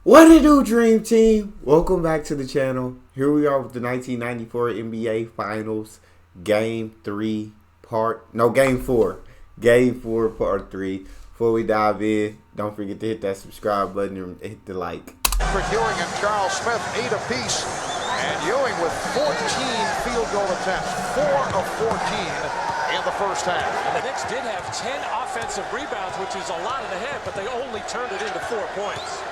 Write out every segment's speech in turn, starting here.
What it do, Dream Team? Welcome back to the channel. Here we are with the 1994 NBA Finals, Game 4. Game 4, Part 3. Before we dive in, don't forget to hit that subscribe button and hit the like. For Ewing and Charles Smith, 8 apiece. And Ewing with 14 field goal attempts, 4 of 14 in the first half. And the Knicks did have 10 offensive rebounds, which is a lot in the half, but they only turned it into 4 points.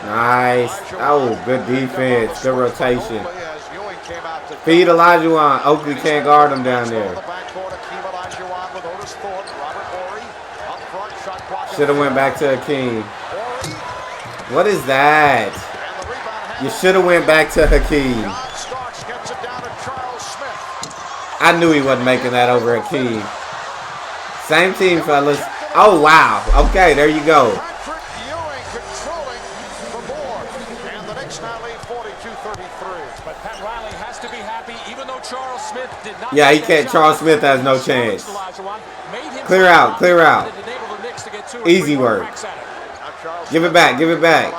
Nice. Oh, good defense. Good rotation. Feed Olajuwon. Oakley can't guard him down there. Should have went back to Hakeem. What is that? You should have went back to Hakeem. I knew he wasn't making that over Hakeem. Same team, fellas. Oh, wow. Okay, there you go. Yeah, he can't. Charles Smith has no chance. Clear out, clear out. Easy work. Give it back, give it back.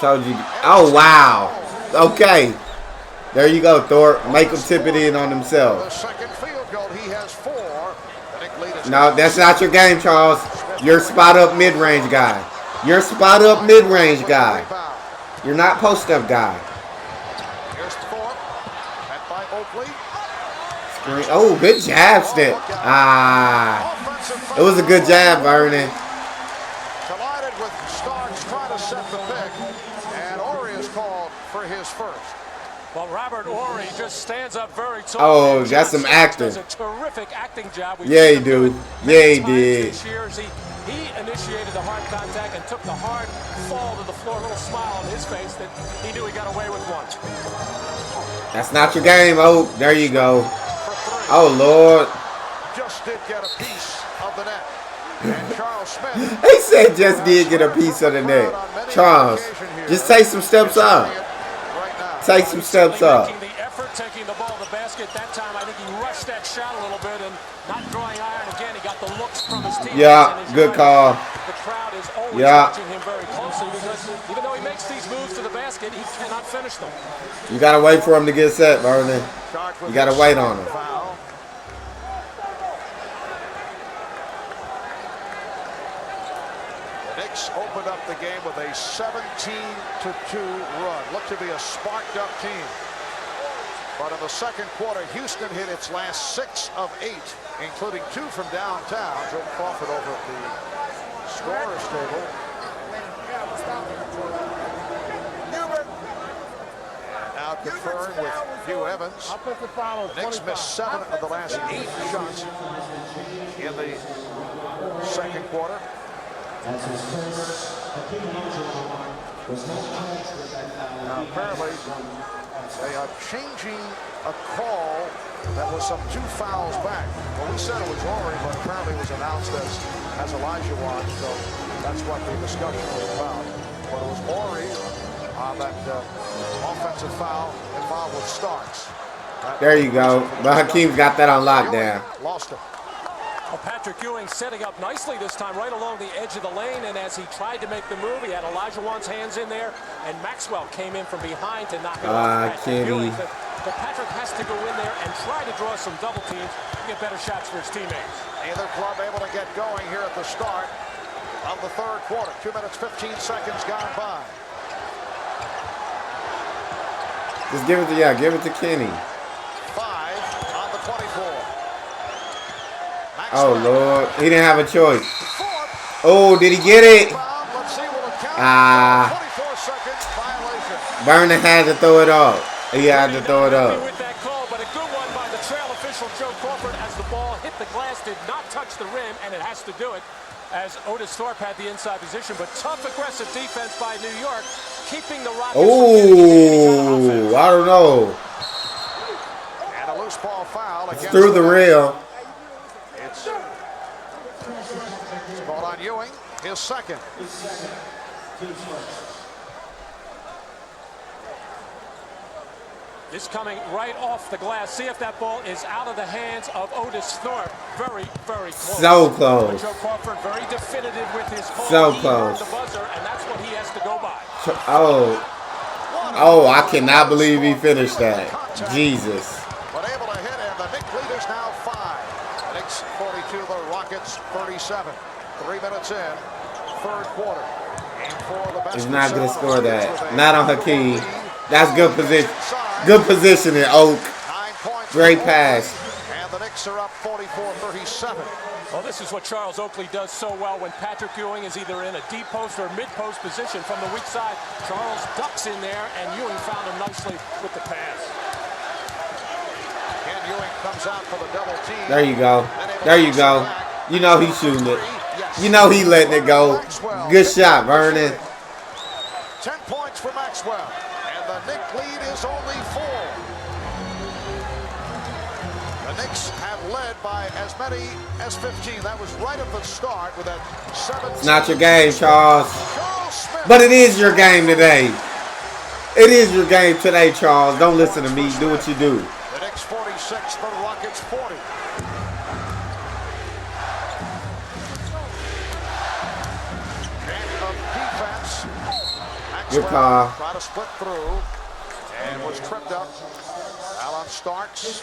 Told you. Oh, wow. Okay. There you go, Thorpe. Make him tip it in on himself. No, that's not your game, Charles. You're spot up mid-range guy. You're spot up mid-range guy. You're not post-up guy. Oh, good jab step. It was a good jab, Vernon. Collided with Starks trying to set the pick, and Horry is called for his first. Well, Robert Horry just stands up very tall. Oh, that's some acting. Does a terrific acting job. Yeah, he do. Yeah, he did. He initiated the hard contact and took the hard fall to the floor. A little smile on his face that he knew he got away with one. That's not your game. Oh, there you go. Oh, Lord. Just did get a piece of the net. And Charles Smith. He said just did get a piece of the net. Charles, just take some steps up. Take some steps up. Making the effort, taking the ball to the basket. That time, I think he rushed that shot a little bit and not drawing iron again. He got the looks from his team. Yeah, good call. The crowd is always watching him very closely because even though he makes these moves to the basket, he cannot finish them. You got to wait for him to get set, Vernon. You got to wait on him. Knicks opened up the game with a 17-2 run. Looked to be a sparked-up team. But in the second quarter, Houston hit its last 6 of 8, including 2 from downtown. Joe Crawford over at the scorer's table. And now conferring with Hugh Evans. Knicks missed 7 of the last 8 shots in the second quarter. Now, apparently, they are changing a call that was some 2 fouls back. Well, we said it was Horry, but apparently it was announced as Olajuwon, so that's what the discussion was about. But it was Horry on that offensive foul involved with Starks. There you go. But Hakeem's got that on lockdown. Lost it. Well, Patrick Ewing setting up nicely this time right along the edge of the lane, and as he tried to make the move, he had Olajuwon's hands in there, and Maxwell came in from behind to knock it off. Kenny. But Patrick has to go in there and try to draw some double teams to get better shots for his teammates. Neither club able to get going here at the start of the third quarter. 2 minutes, 15 seconds gone by. Just give it to Kenny. 5 on the 24. Oh, Lord. He didn't have a choice. Oh, did he get it? Vernon had to throw it up. He had to throw it up. With that call, but a good one by the trail official, Joe Crawford, as the ball hit the glass, did not touch the rim, and it has to do it as Otis Thorpe had the inside position. But tough, aggressive defense by New York, keeping the Rockets from getting I don't know. And a loose ball foul against through the rail. It's called on Ewing, his second. This coming right off the glass. See if that ball is out of the hands of Otis Thorpe. Very, very close. So close. Joe Crawford very definitive with his call. So he close. heard the buzzer, and that's what he has to Oh, I cannot believe he finished that. Jesus. But able to hit, and the Knicks lead is now 5. The Knicks 42, the Rockets 37. 3 minutes in, third quarter. He's not going to score that. Not on Hakeem. That's good position. Good positioning, Oak. Great pass. And the Knicks are up 44-37. Well, this is what Charles Oakley does so well when Patrick Ewing is either in a deep post or mid-post position from the weak side. Charles ducks in there, and Ewing found him nicely with the pass. And Ewing comes out for the double team. There you go. There you go. You know he's shooting it. You know he's letting it go. Good shot, Vernon. 10 points for Maxwell. And the Knicks lead is only 4. The Knicks have led by as many as 15. That was right at the start with that 7. It's not your game, Charles. But it is your game today. It is your game today, Charles. Don't listen to me. Do what you do. The Knicks 46, the Rockets 40. And of defense. Good call. Try to split through and was tripped up. Alan Starks.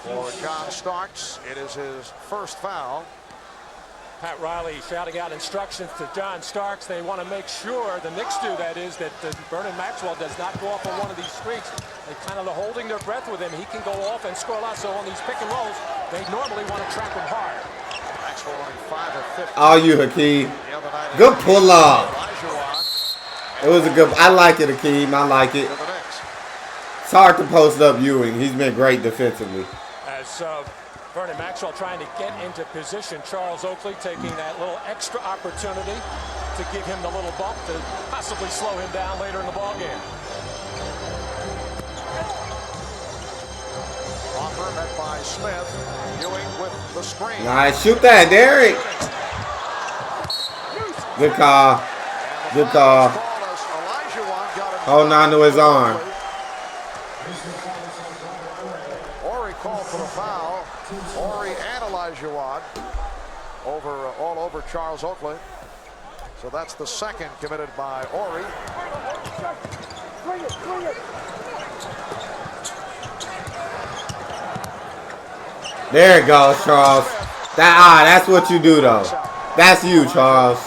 For John Starks, it is his first foul. Pat Riley shouting out instructions to John Starks. They want to make sure, the Knicks do that is, that Vernon Maxwell does not go off on one of these streaks. They kind of are holding their breath with him. He can go off and score a lot. So on these pick and rolls, they normally want to trap him hard. Maxwell only 5 of 50. Oh, you, Hakeem. Good pull up. It was a good. I like it, Hakeem. I like it. It's hard to post up Ewing. He's been great defensively. As Vernon Maxwell trying to get into position, Charles Oakley taking that little extra opportunity to give him the little bump to possibly slow him down later in the ballgame. Offer met by Smith. Ewing with the screen. Nice. Shoot that, Derek. Good call. Good call. Holding on to his arm. Ori called for the foul. Ori and Olajuwon all over Charles Oakley. So that's the second committed by Ori. There it goes, Charles. That's what you do, though. That's you, Charles.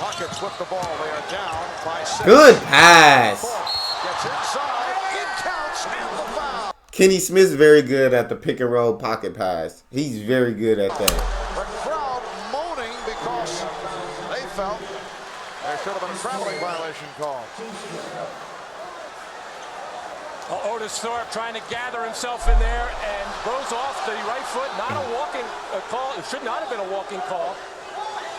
Rockets with the ball. They are down by 6. Good pass. Gets inside. It counts and the foul. Kenny Smith's very good at the pick and roll pocket pass. He's very good at that. The crowd moaning because they felt there should have been a traveling violation called. Otis Thorpe trying to gather himself in there and goes off the right foot. Not a walking call. It should not have been a walking call,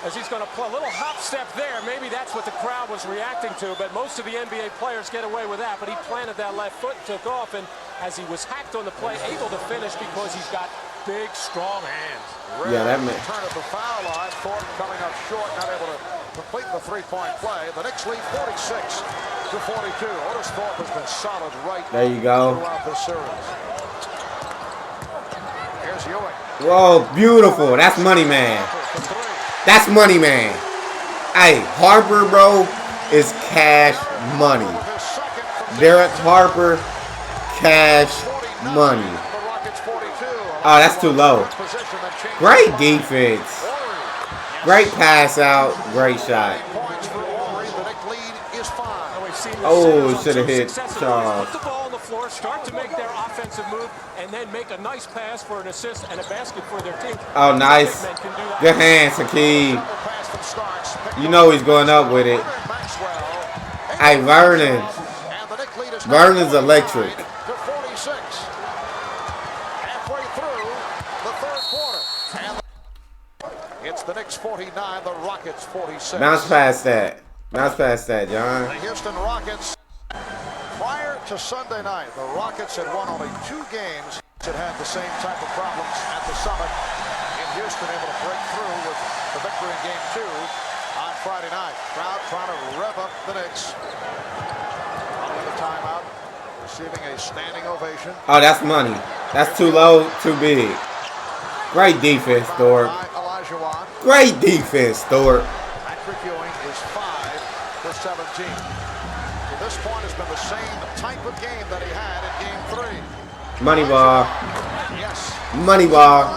as he's going to play a little hop step there. Maybe that's what the crowd was reacting to, but most of the NBA players get away with that. But he planted that left foot and took off, and as he was hacked on the play, able to finish because he's got big, strong hands. Yeah, that man. Turn at the foul line. Thorpe coming up short, not able to complete the three-point play. The Knicks lead 46-42. Otis Thorpe has been solid there you go. throughout this series. Here's Ewing. Whoa, beautiful. That's money, man. That's money, man. Hey, Harper, bro, is cash money. Derek Harper, cash money. Oh, that's too low. Great defense. Great pass out. Great shot. Oh, should have hit Charles. Put the ball on the floor, start to make their offensive move, and then make a nice pass for an assist and a basket for their team. Oh, nice. Good hands, Hakeem. You know he's going up with it. Hey, Vernon. Vernon's electric. Halfway through the third quarter. It's the Knicks 49, the Rockets 46. Bounce past that. Bounce past that, John. The Houston Rockets, prior to Sunday night, the Rockets had won only 2 games that had the same type of problems at the Summit. In Houston, able to break through with the victory in Game 2 on Friday night. Crowd trying to rev up the Knicks. Following the timeout, receiving a standing ovation. Oh, that's money. That's too low, too big. Great defense, Thorpe. Great defense, Thorpe. Patrick Ewing is 5 to 17. To this point, has been the same type of game that he had in Game 3. Money ball. Yes. Money ball.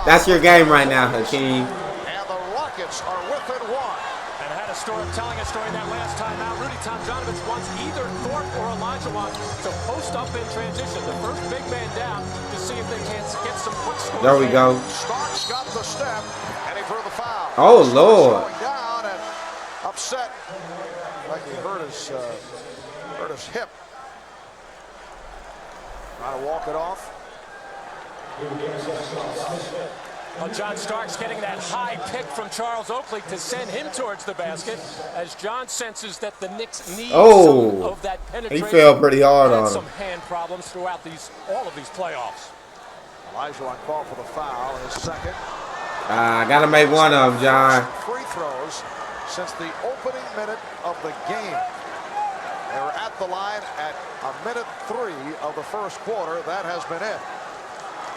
That's your game right now, Hakeem. And the Rockets are within one. And had a story telling a story that last time out. Rudy Tomjanovich wants either Thorpe or Olajuwon to post up in transition. The first big man down to see if they can get some quick scores. There we go. Starks got the step, and he drew the foul. Oh, Lord. Going down and upset. Like he hurt his hip. Trying to walk it off. Well, John Starks getting that high pick from Charles Oakley to send him towards the basket as John senses that the Knicks need some of that penetration. He fell pretty hard on him. Some hand problems throughout all of these playoffs. Olajuwon called for the foul, his second. I got to make one of them, John. Free throws since the opening minute of the game. They were at the line at minute 3 of the first quarter. That has been it.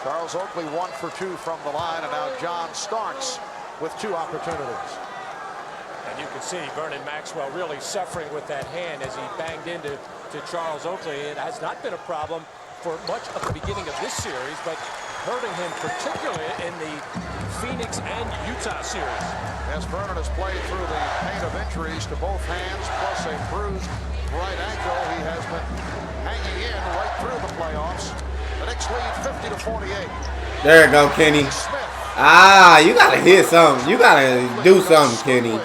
Charles Oakley 1 for 2 from the line, and now John Starks with 2 opportunities. And you can see Vernon Maxwell really suffering with that hand as he banged into Charles Oakley. It has not been a problem for much of the beginning of this series, but hurting him particularly in the Phoenix and Utah series. Yes, Vernon has played through the pain of injuries to both hands, plus a bruised right ankle. He has been hanging in right through the playoffs. The Knicks lead 50-48. There you go, Kenny. You gotta hit something. You gotta do something, Kenny.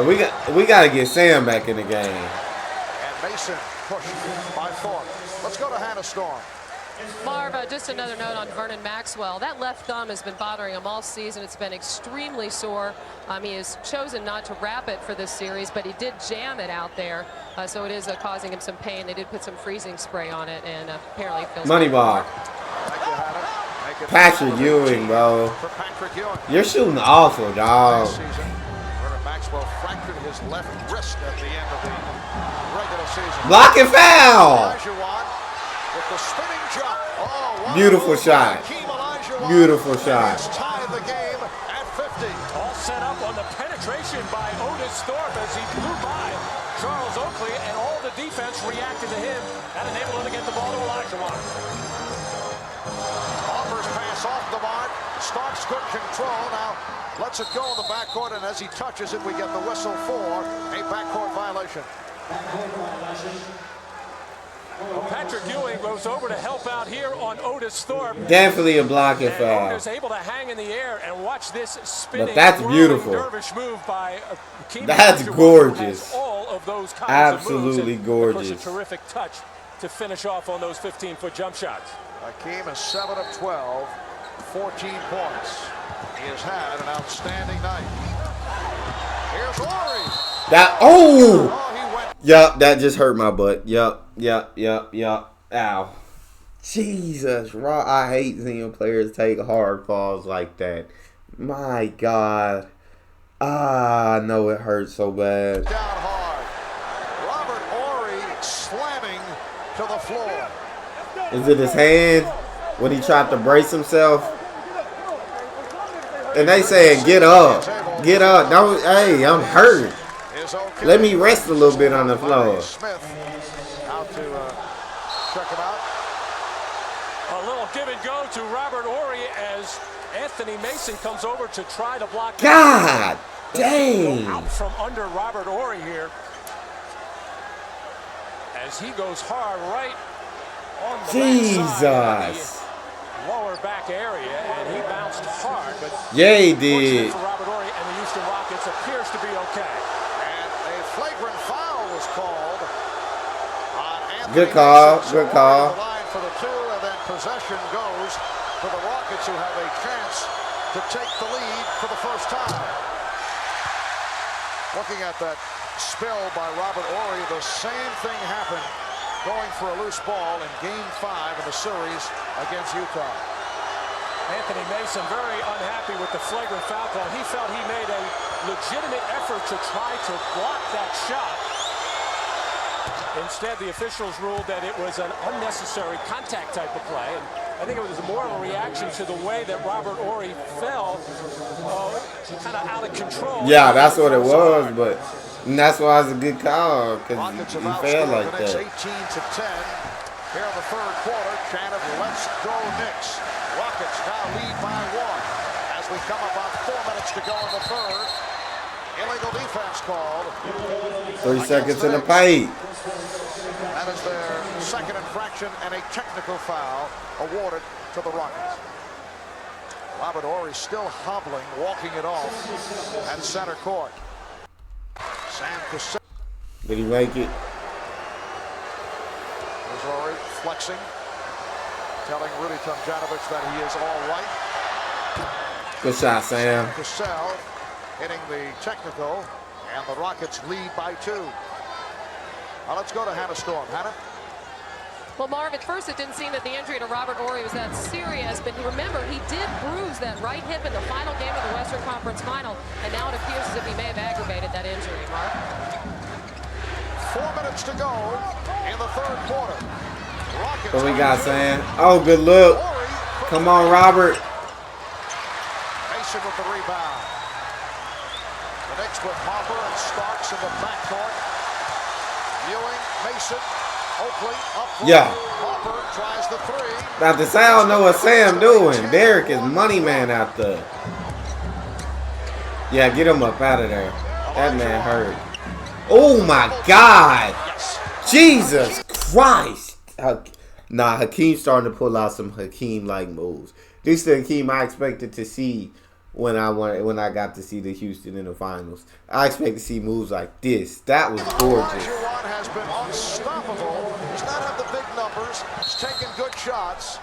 We gotta get Sam back in the game. And Mason pushed by Thorpe. Let's go to Hannah Storm. Marv, just another note on Vernon Maxwell. That left thumb has been bothering him all season. It's been extremely sore. He has chosen not to wrap it for this series, but he did jam it out there. So it is causing him some pain. They did put some freezing spray on it, and apparently it feels Money ball. Patrick Ewing, bro. You're shooting awful, dog. Vernon Maxwell fractured his left wrist at the end of the regular season. Block and foul. With the spinning jump. Beautiful shot. Beautiful shot. Tied the game at 50. All set up on the penetration by Otis Thorpe as he blew by Charles Oakley, and all the defense reacted to him and enabled him to get the ball to Olajuwon. Offers pass off the mark. Starks good control. Now lets it go in the backcourt, and as he touches it, we get the whistle for a backcourt violation. Well, Patrick Ewing goes over to help out here on Otis Thorpe. Definitely a blocking foul. Otis able to hang in the air and watch this spinning. But that's beautiful. Dervish move by that's gorgeous. All of those kinds absolutely of moves, gorgeous. Of course, a terrific touch to finish off on those 15-foot jump shots. Hakeem is 7 of 12, 14 points. He has had an outstanding night. Here's Horry. Yup, that just hurt my butt. Yup. Ow. Jesus, Raw. I hate seeing players take hard falls like that. My God. I know it hurts so bad. Down hard. Robert Horry slamming to the floor. Is it his hand when he tried to brace himself? And they saying, get up. Get up. Don't, hey, I'm hurt. Let me rest a little bit on the floor. Smith out to check him out. A little give and go to Robert Horry as Anthony Mason comes over to try to block. God dang. Out from under Robert Horry here as he goes hard right on the Jesus. Lower back area, and he bounced hard, but yeah, he did. For Robert Horry and the Houston Rockets appears to be okay. And a flagrant foul was called on Anthony. Good call. Good call. The line for the 2, and then possession goes to the Rockets, who have a chance to take the lead for the first time. Looking at that spill by Robert Horry, the same thing happened going for a loose ball in Game 5 of the series against Utah. Anthony Mason very unhappy with the flagrant foul call. He felt he made a legitimate effort to try to block that shot. Instead, the officials ruled that it was an unnecessary contact type of play. And I think it was more of a reaction to the way that Robert Horry fell, kind of out of control. Yeah, that's what it was, but And that's why it's a good call, because Rockets you have feel outscored like the Knicks that. 18-10. Here in the third quarter, chant of "Let's go Knicks." Rockets now lead by 1 as we come about 4 minutes to go in the third. Illegal defense called. 3 seconds in the paint. That is their second infraction and a technical foul awarded to the Rockets. Robert Horry still hobbling, walking it off at center court. Sam Cassell. Did he make it? There's Horry flexing, telling Rudy Tomjanovich that he is all right. Good shot, Sam. Cassell hitting the technical, and the Rockets lead by 2. Now let's go to Hannah Storm. Hannah? Well, Marv, at first it didn't seem that the injury to Robert Horry was that serious, but remember, he did bruise that right hip in the final game of the Western Conference Final, and now it appears as if he may have aggravated that injury, Marv. 4 minutes to go in the third quarter. Rockets. What we got, Sam? Oh, good look. Come on, Robert. Mason with the rebound. The Knicks with Hopper and Starks in the backcourt. Ewing, Mason, Oakley up front. Yeah. Hopper tries the 3. About to say, I don't know what Sam doing. Derek is money man out there. Yeah, get him up out of there. That man hurt. Oh my God. Jesus Christ. Nah, Hakeem's starting to pull out some Hakeem-like moves. This is the Hakeem I expected to see when I got to see the Houston in the finals. I expect to see moves like this. That was gorgeous. Olajuwon has been unstoppable. Does not have the big numbers. He's taken good shots.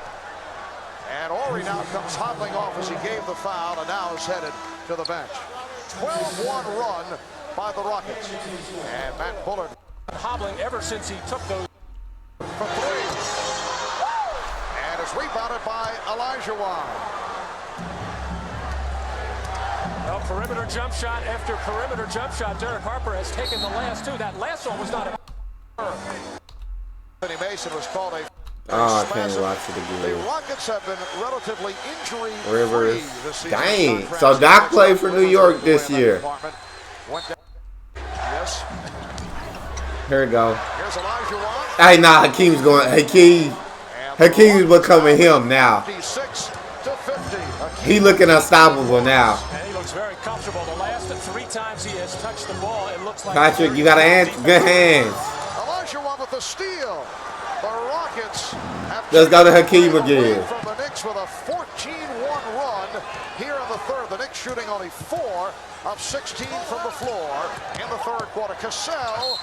And Horry now comes hobbling off as he gave the foul and now is headed to the bench. 12-1 run by the Rockets. And Matt Bullard Hobbling ever since he took those. for 3. And is rebounded by Olajuwon. Well, perimeter jump shot after perimeter jump shot. Derek Harper has taken the last 2. That last one was not a. Anthony Mason was called a. Oh, I can't watch it The again. Rockets have been relatively injury-free Rivers. this season. Dang. So Doc played for New York this year. Yes. Here we go. Here's Olajuwon. Hey, nah, Hakeem's going. Hakeem's becoming him now. 56-50. He looking unstoppable now. And he looks very comfortable. The last 3 times he has touched the ball, it looks like. Patrick, you got to answer. Good hands. Olajuwon with the steal. The Rockets have Let's go to Hakeem again. from the Knicks with a 14-1 run here in the third. The Knicks shooting only 4 of 16 from the floor in the third quarter. Cassell,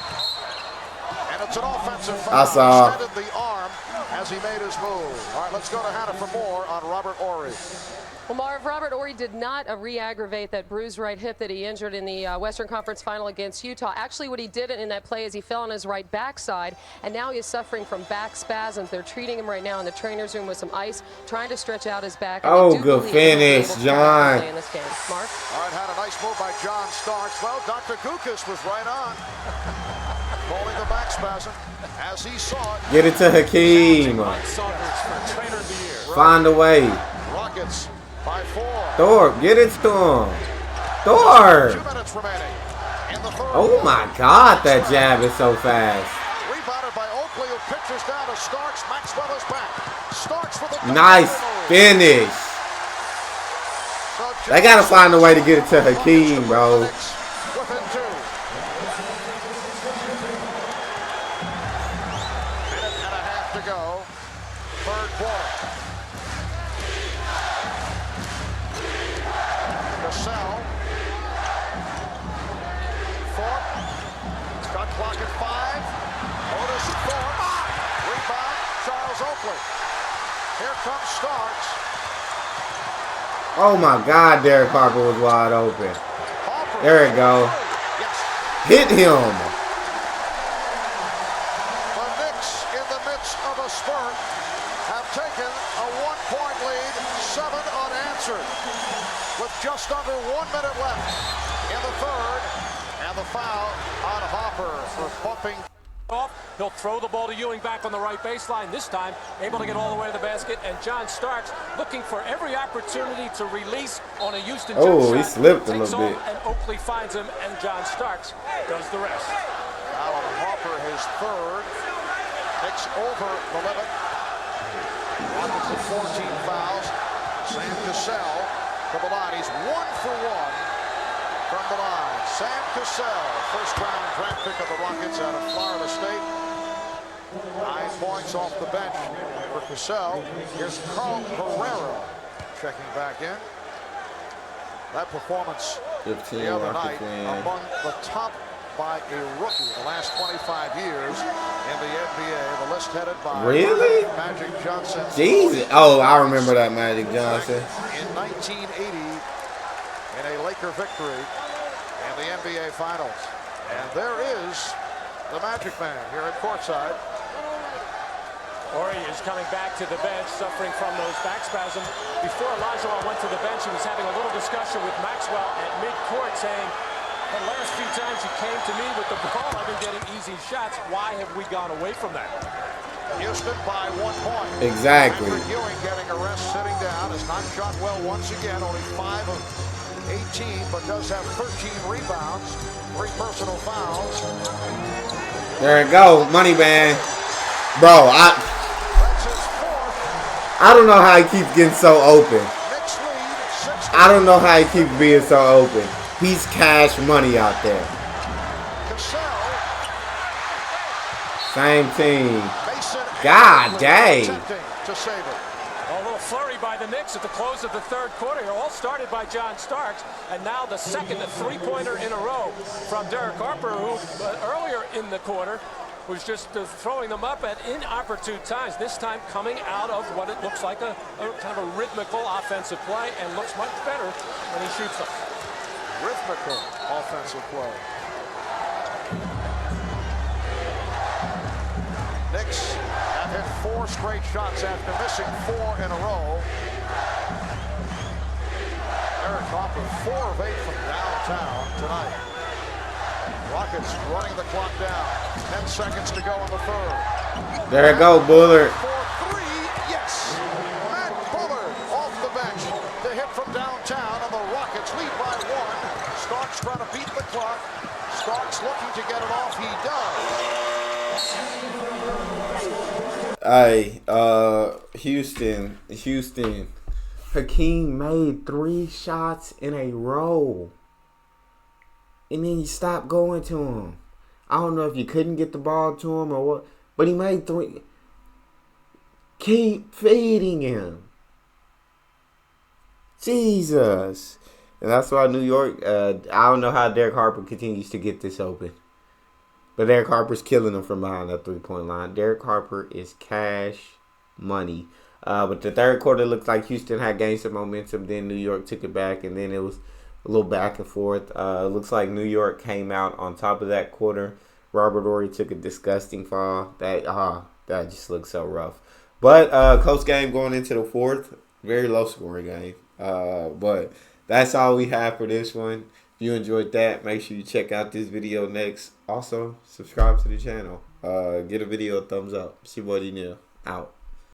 and it's an offensive foul. I saw. Extended the arm as he made his move. All right, let's go to Hannah for more on Robert Horry. Well, Marv, Robert Horry did not re-aggravate that bruised right hip that he injured in the Western Conference Final against Utah. Actually, what he did in that play is he fell on his right backside, and now he is suffering from back spasms. They're treating him right now in the trainer's room with some ice, trying to stretch out his back. Oh, good finish, John. In this game. Marv? All right, had a nice move by John Starks. Well, Dr. Gukas was right on. Calling the back spasm as he saw it. Get it to Hakeem. Mike Saunders for Trainer of the Year. Find a way. Rockets by 4. Thor, get it to him. Thor. 2 minutes remaining in the third. Oh my God, that jab is so fast. Rebounded by Oakley, who pitches down to Starks. Maxwell is back. Starks for the Nice finish. They gotta find a way to get it to Hakeem, bro. Within 2. Minute and a half to go. Third quarter. Cassell. Thorpe. Got clock at 5. Otis Thorpe. Rebound. Charles Oakley. Here comes Starks. Oh my God, Derek Harper was wide open. Harper. There we go. Yes. Hit him. The Knicks, in the midst of a spurt, have taken a 1-point lead, 7 unanswered, with just under 1 minute left in the third, and the foul on Hopper for bumping off. He'll throw the ball to Ewing back on the right baseline. This time, able to get all the way to the basket. And John Starks looking for every opportunity to release on a Houston jump shot. Oh, he slipped a Takes little bit. off, and Oakley finds him, and John Starks does the rest. Alan Harper, his third. Knicks over the limit. Rockets with 14 fouls. Sam Cassell to the line. He's 1 for 1 from the line. Sam Cassell, first-round draft pick of the Rockets out of Florida State. 9 points off the bench for Cassell. Here's Carl Herrera checking back in. That performance 15 the other night Rockets, among the top by a rookie in the last 25 years in the NBA. The list headed by Really? Magic Johnson. Jesus. Oh, I remember that Magic Johnson. In 1980 in a Laker victory in the NBA Finals. And there is the Magic Man here at courtside. Horry is coming back to the bench, suffering from those back spasms. Before Olajuwon went to the bench, he was having a little discussion with Maxwell at midcourt, saying, the last few times you came to me with the ball, I've been getting easy shots. Why have we gone away from that? Houston by 1 point. Exactly. Patrick Ewing getting a rest sitting down. Has not shot well once again. Only 5 of 18, but does have 13 rebounds. 3 personal fouls. There you go. Money man. Bro, That's his 4th. I don't know how he keeps getting so open. Knicks lead 6. I don't know how he keeps being so open. He's cash money out there. Cassell. Same team. Mason God dang. attempting to save it. A little flurry by the Knicks at the close of the third quarter. It all started by John Starks, and now the second three-pointer in a row from Derek Harper, who earlier in the quarter was just throwing them up at inopportune times. This time coming out of what it looks like a kind of a rhythmical offensive play, and looks much better when he shoots them. Rhythmical offensive play. Knicks have hit 4 straight shots after missing 4 in a row. Eric Harper 4 of 8 from downtown tonight. Rockets running the clock down. 10 seconds to go in the third. There you go, Bullard. For 3, yes. Matt Bullard off the bench to hit from downtown, and the Rockets lead by 1. Starks trying to beat the clock. Starks looking to get it off. He does. Hey, Houston. Hakeem made 3 shots in a row. And then he stopped going to him. I don't know if you couldn't get the ball to him or what, but he made 3. Keep feeding him. Jesus. And that's why New York, I don't know how Derek Harper continues to get this open. But Derek Harper's killing him from behind that 3-point line. Derek Harper is cash money. But the third quarter looked like Houston had gained some momentum. Then New York took it back, and then it was a little back and forth. It looks like New York came out on top of that quarter. Robert Horry took a disgusting foul. That just looks so rough. But close game going into the fourth. Very low scoring game. But that's all we have for this one. If you enjoyed that, make sure you check out this video next. Also, subscribe to the channel. Get a video a thumbs up. See what Neal out.